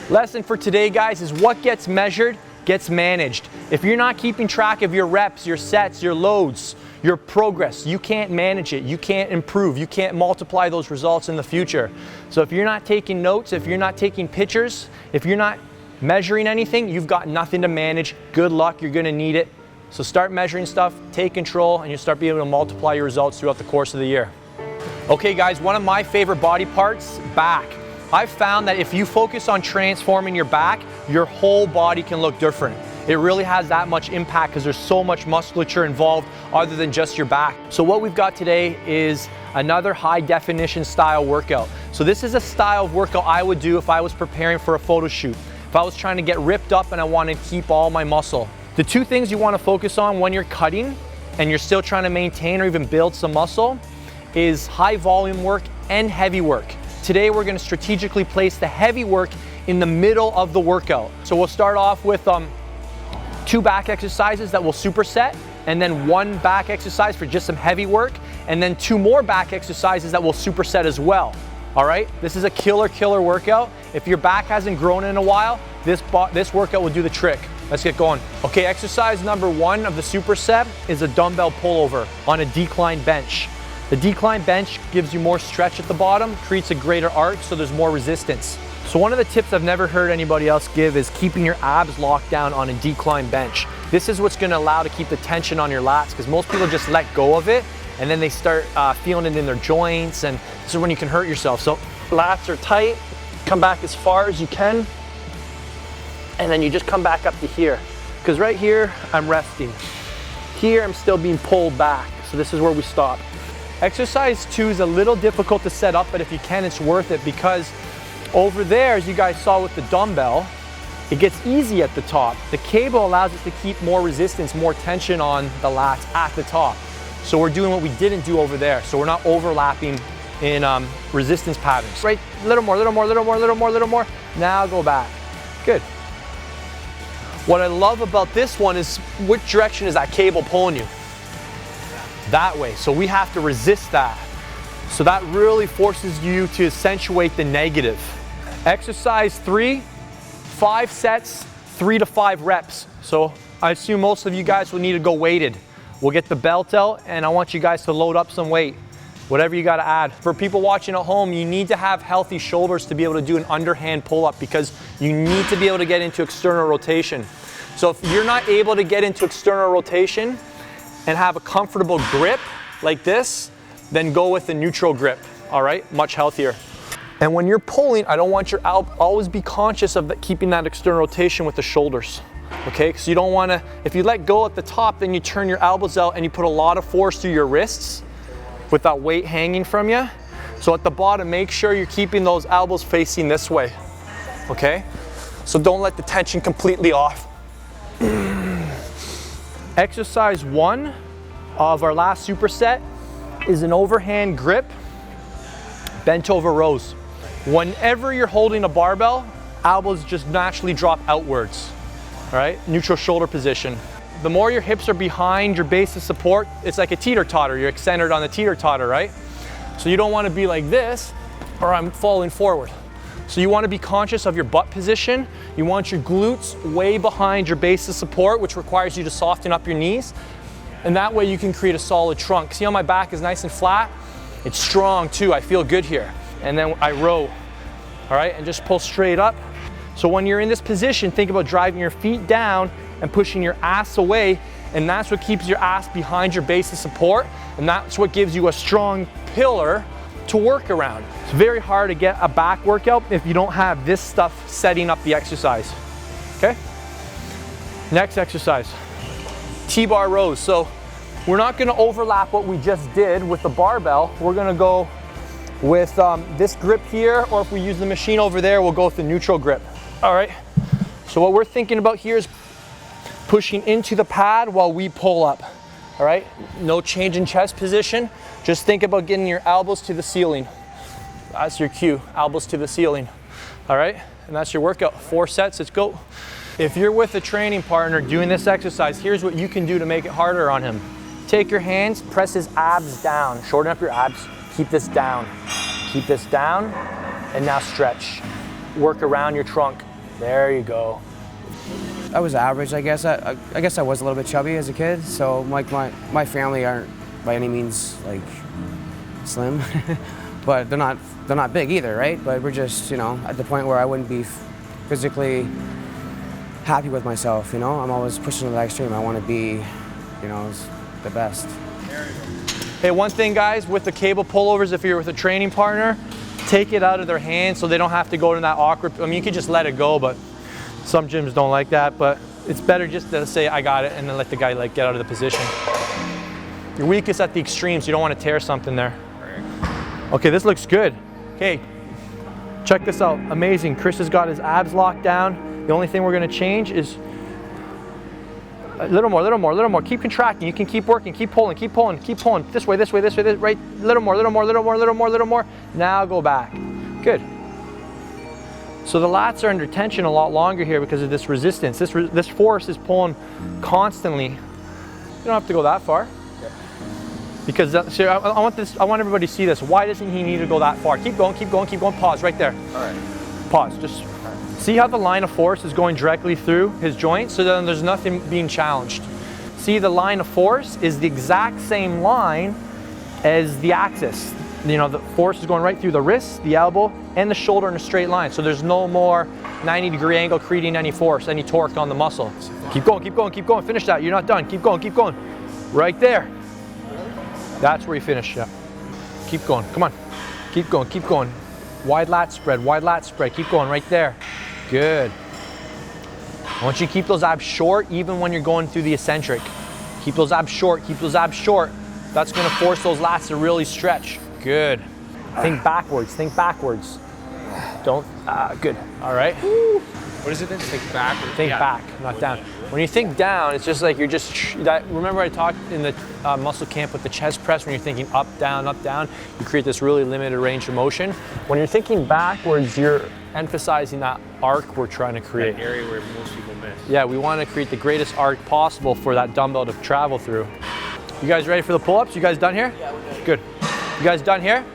Lesson for today, guys, is what gets measured gets managed. If you're not keeping track of your reps, your sets, your loads, your progress, you can't manage it, you can't improve, you can't multiply those results in the future. So if you're not taking notes, if you're not taking pictures, if you're not measuring anything, you've got nothing to manage. Good luck, you're gonna need it. So start measuring stuff, take control, and you'll start being able to multiply your results throughout the course of the year. Okay guys, one of my favorite body parts, back. I've found that if you focus on transforming your back, your whole body can look different. It really has that much impact because there's so much musculature involved other than just your back. So what we've got today is another high definition style workout. So this is a style of workout I would do if I was preparing for a photo shoot. If I was trying to get ripped up and I wanted to keep all my muscle. The two things you want to focus on when you're cutting and you're still trying to maintain or even build some muscle is high volume work and heavy work. Today we're going to strategically place the heavy work in the middle of the workout. So we'll start off with 2 back exercises that will superset, and then 1 back exercise for just some heavy work, and then 2 more back exercises that will superset as well. All right, this is a killer workout. If your back hasn't grown in a while, this workout will do the trick. Let's get going. Okay, exercise number 1 of the superset is a dumbbell pullover on a decline bench. The decline bench gives you more stretch at the bottom, creates a greater arc, so there's more resistance. So one of the tips I've never heard anybody else give is keeping your abs locked down on a decline bench. This is what's gonna allow to keep the tension on your lats, because most people just let go of it and then they start feeling it in their joints, and this is when you can hurt yourself. So lats are tight, come back as far as you can, and then you just come back up to here. Because right here, I'm resting. Here, I'm still being pulled back. So this is where we stop. Exercise 2 is a little difficult to set up, but if you can, it's worth it, because over there, as you guys saw with the dumbbell, it gets easy at the top. The cable allows us to keep more resistance, more tension on the lats at the top. So we're doing what we didn't do over there. So we're not overlapping in resistance patterns. Right, little more. Now go back. Good. What I love about this one is which direction is that cable pulling you? That way. So we have to resist that. So that really forces you to accentuate the negative. Exercise 3, 5 sets, 3 to 5 reps. So I assume most of you guys will need to go weighted. We'll get the belt out and I want you guys to load up some weight. Whatever you got to add. For people watching at home, you need to have healthy shoulders to be able to do an underhand pull-up, because you need to be able to get into external rotation. So if you're not able to get into external rotation and have a comfortable grip like this, then go with a neutral grip, all right? Much healthier. And when you're pulling, I don't want your always be conscious of keeping that external rotation with the shoulders, okay? Because you don't want to, if you let go at the top, then you turn your elbows out and you put a lot of force through your wrists with that weight hanging from you. So at the bottom, make sure you're keeping those elbows facing this way, okay? So don't let the tension completely off. Exercise 1 of our last superset is an overhand grip, bent over rows. Whenever you're holding a barbell, elbows just naturally drop outwards, all right? Neutral shoulder position. The more your hips are behind your base of support, it's like a teeter-totter. You're centered on the teeter-totter, right? So you don't want to be like this, or I'm falling forward. So you want to be conscious of your butt position. You want your glutes way behind your base of support, which requires you to soften up your knees. And that way you can create a solid trunk. See how my back is nice and flat? It's strong too, I feel good here. And then I row, all right? And just pull straight up. So when you're in this position, think about driving your feet down and pushing your ass away, and that's what keeps your ass behind your base of support, and that's what gives you a strong pillar to work around. It's very hard to get a back workout if you don't have this stuff setting up the exercise, okay? Next exercise, T-bar rows. So we're not gonna overlap what we just did with the barbell. We're gonna go with this grip here, or if we use the machine over there, we'll go with the neutral grip, all right? So what we're thinking about here is pushing into the pad while we pull up, all right? No change in chest position. Just think about getting your elbows to the ceiling. That's your cue, elbows to the ceiling, all right? And that's your workout. 4 sets, let's go. If you're with a training partner doing this exercise, here's what you can do to make it harder on him. Take your hands, press his abs down. Shorten up your abs, keep this down. Keep this down, and now stretch. Work around your trunk. There you go. I was average, I guess. I guess I was a little bit chubby as a kid. So like my family aren't by any means like slim, but they're not big either, right? But we're just, you know, at the point where I wouldn't be physically happy with myself. You know, I'm always pushing to the extreme. I want to be, you know, the best. Hey, one thing, guys, with the cable pullovers, if you're with a training partner, take it out of their hands so they don't have to go to that awkward. I mean, you could just let it go, but some gyms don't like that. But it's better just to say, I got it, and then let the guy like get out of the position. You're weakest at the extremes. You don't want to tear something there. Okay, this looks good. Okay, check this out. Amazing. Chris has got his abs locked down. The only thing we're going to change is a little more, little more, little more. Keep contracting. You can keep working. Keep pulling. Keep pulling. Keep pulling. This way, this way, this way, this right. Little more, little more, little more, little more, little more. Now go back. Good. So the lats are under tension a lot longer here because of this resistance. This force is pulling constantly. You don't have to go that far. Because so I want everybody to see this. Why doesn't he need to go that far? Keep going, keep going, keep going. Pause right there. All right. Pause. Just see how the line of force is going directly through his joint, so then there's nothing being challenged. See, the line of force is the exact same line as the axis. You know, the force is going right through the wrist, the elbow, and the shoulder in a straight line. So there's no more 90-degree angle creating any force, any torque on the muscle. Keep going, keep going, keep going. Finish that. You're not done. Keep going, keep going. Right there. That's where you finish, yeah. Keep going, come on. Keep going, keep going. Wide lat spread, wide lat spread. Keep going right there. Good. I want you to keep those abs short even when you're going through the eccentric. Keep those abs short, keep those abs short. That's gonna force those lats to really stretch. Good. Think backwards, think backwards. Don't, good, all right. What is it then? Think backwards. Think back, not down. When you think down, it's just like you're just, remember I talked in the muscle camp with the chest press, when you're thinking up, down, you create this really limited range of motion. When you're thinking backwards, you're emphasizing that arc we're trying to create. That area where most people miss. Yeah, we want to create the greatest arc possible for that dumbbell to travel through. You guys ready for the pull-ups? You guys done here? Yeah, we're good. Good. You guys done here?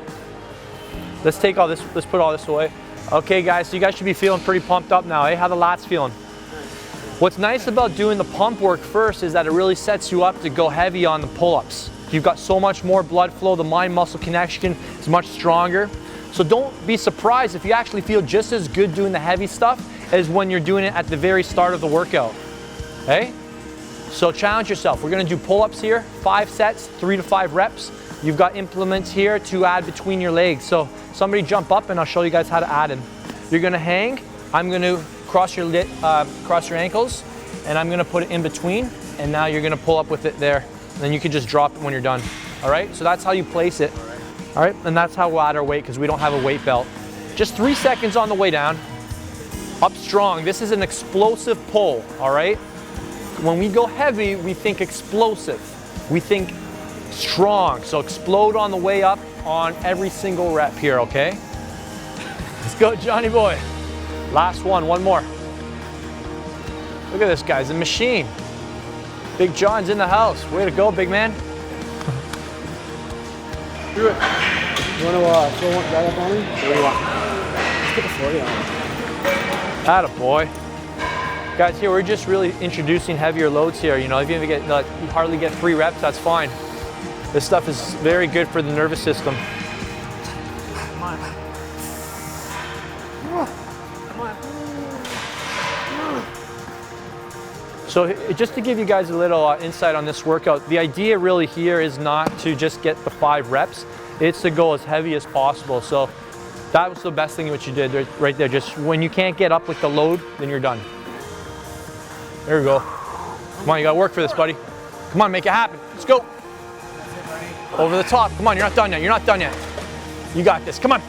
Let's take all this, let's put all this away. Okay guys, so you guys should be feeling pretty pumped up now, eh? How the lats feeling? What's nice about doing the pump work first is that it really sets you up to go heavy on the pull-ups. You've got so much more blood flow, the mind-muscle connection is much stronger. So don't be surprised if you actually feel just as good doing the heavy stuff as when you're doing it at the very start of the workout, okay? So challenge yourself. We're gonna do pull-ups here, 5 sets, 3 to 5 reps. You've got implements here to add between your legs. So somebody jump up and I'll show you guys how to add them. You're gonna hang, I'm gonna cross your ankles, and I'm gonna put it in between, and now you're gonna pull up with it there. And then you can just drop it when you're done. All right, so that's how you place it. All right, and that's how we'll add our weight because we don't have a weight belt. Just 3 seconds on the way down. Up strong, this is an explosive pull, all right? When we go heavy, we think explosive. We think strong, so explode on the way up on every single rep here, okay? Let's go, Johnny boy. Last one more. Look at this guy, he's a machine. Big John's in the house. Way to go, big man. Do it. You want to throw one right up on me? What do you want? Let's get the 40 on. Attaboy. Guys, here we're just really introducing heavier loads here. You know, if you hardly get 3 reps, that's fine. This stuff is very good for the nervous system. Come on. Come on. So just to give you guys a little insight on this workout, the idea really here is not to just get the 5 reps, it's to go as heavy as possible. So that was the best thing what you did right there. Just when you can't get up with the load, then you're done. There we go. Come on, you gotta work for this, buddy. Come on, make it happen. Let's go. Over the top. Come on, you're not done yet. You're not done yet. You got this. Come on.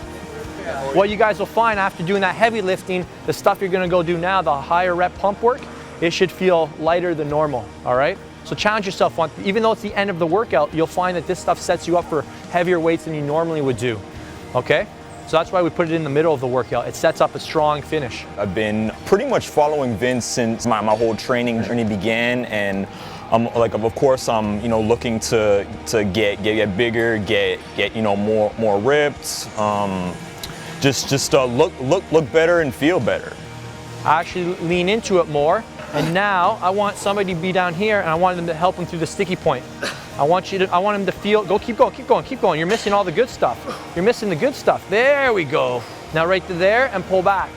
What you guys will find after doing that heavy lifting, the stuff you're gonna go do now, the higher rep pump work, it should feel lighter than normal, all right? So challenge yourself. Even though it's the end of the workout, you'll find that this stuff sets you up for heavier weights than you normally would do, okay? So that's why we put it in the middle of the workout. It sets up a strong finish. I've been pretty much following Vince since my whole training journey began, and of course, I'm looking to get bigger, get more ripped, just look better and feel better. Actually lean into it more. And now I want somebody to be down here and I want them to help them through the sticky point. I want them to feel, keep going. You're missing all the good stuff. You're missing the good stuff. There we go. Now right to there and pull back.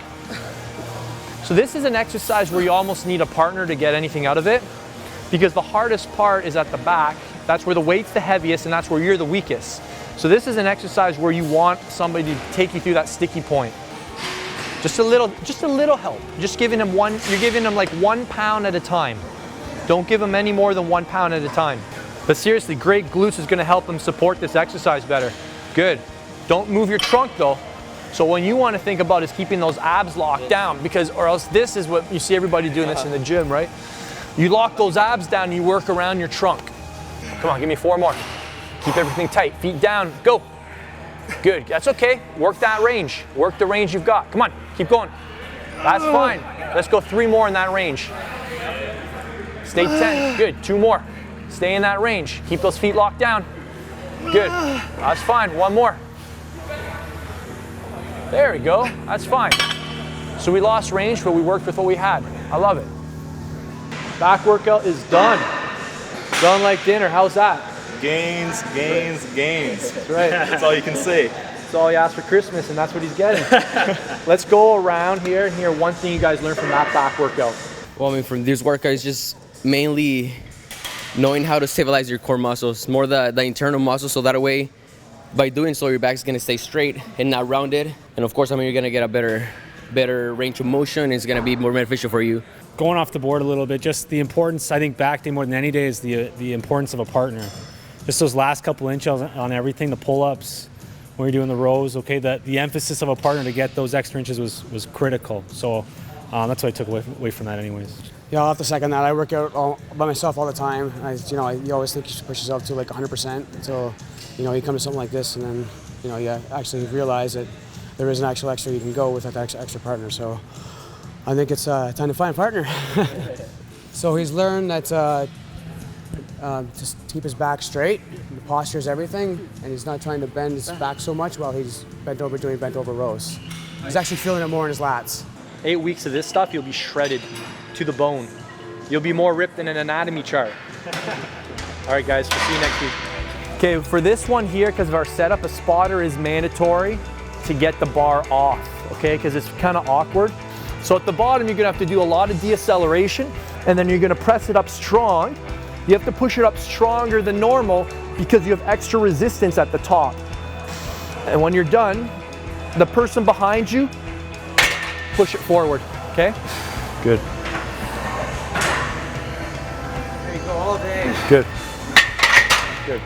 So this is an exercise where you almost need a partner to get anything out of it, because the hardest part is at the back. That's where the weight's the heaviest and that's where you're the weakest. So this is an exercise where you want somebody to take you through that sticky point. Just a little help. Just giving them you're giving them like 1 pound at a time. Don't give them any more than 1 pound at a time. But seriously, great glutes is gonna help them support this exercise better. Good. Don't move your trunk though. So when you wanna think about is keeping those abs locked down, because, or else this is what you see everybody doing this in the gym, right? You lock those abs down and you work around your trunk. Come on, give me 4 more. Keep everything tight, feet down, go. Good, that's okay. Work that range. Work the range you've got. Come on, keep going. That's fine. Let's go 3 more in that range. Stay 10, good, 2 more. Stay in that range. Keep those feet locked down. Good, that's fine, 1 more. There we go, that's fine. So we lost range, but we worked with what we had. I love it. Back workout is done. Done like dinner, how's that? Gains, gains, gains. That's right. That's all you can say. That's all he asked for Christmas, and that's what he's getting. Let's go around here and hear one thing you guys learned from that back workout. Well, I mean, from these workouts, just mainly knowing how to stabilize your core muscles, more the internal muscles, so that way, by doing so, your back's gonna stay straight and not rounded. And of course, I mean, you're gonna get a better range of motion. It's gonna be more beneficial for you. Going off the board a little bit, just the importance, I think back day more than any day is the importance of a partner. Just those last couple inches on everything, the pull-ups, when you're doing the rows, okay, the emphasis of a partner to get those extra inches was critical. So that's what I took away from that anyways. Yeah, I'll have to second that. I work out by myself all the time. You always think you should push yourself to like 100% until, you come to something like this, and then, you actually realize that there is an actual extra you can go with that extra partner. So I think it's time to find a partner. So he's learned that just keep his back straight. The posture is everything, and he's not trying to bend his back so much while he's bent over doing bent over rows. He's actually feeling it more in his lats. 8 weeks of this stuff, you'll be shredded to the bone. You'll be more ripped than an anatomy chart. All right, guys, we'll see you next week. Okay, for this one here, because of our setup, a spotter is mandatory to get the bar off, okay, because it's kind of awkward. So at the bottom, you're gonna have to do a lot of deceleration, and then you're gonna press it up strong. You have to push it up stronger than normal because you have extra resistance at the top. And when you're done, the person behind you, push it forward, okay? Good. There you go, all day. Good. Good.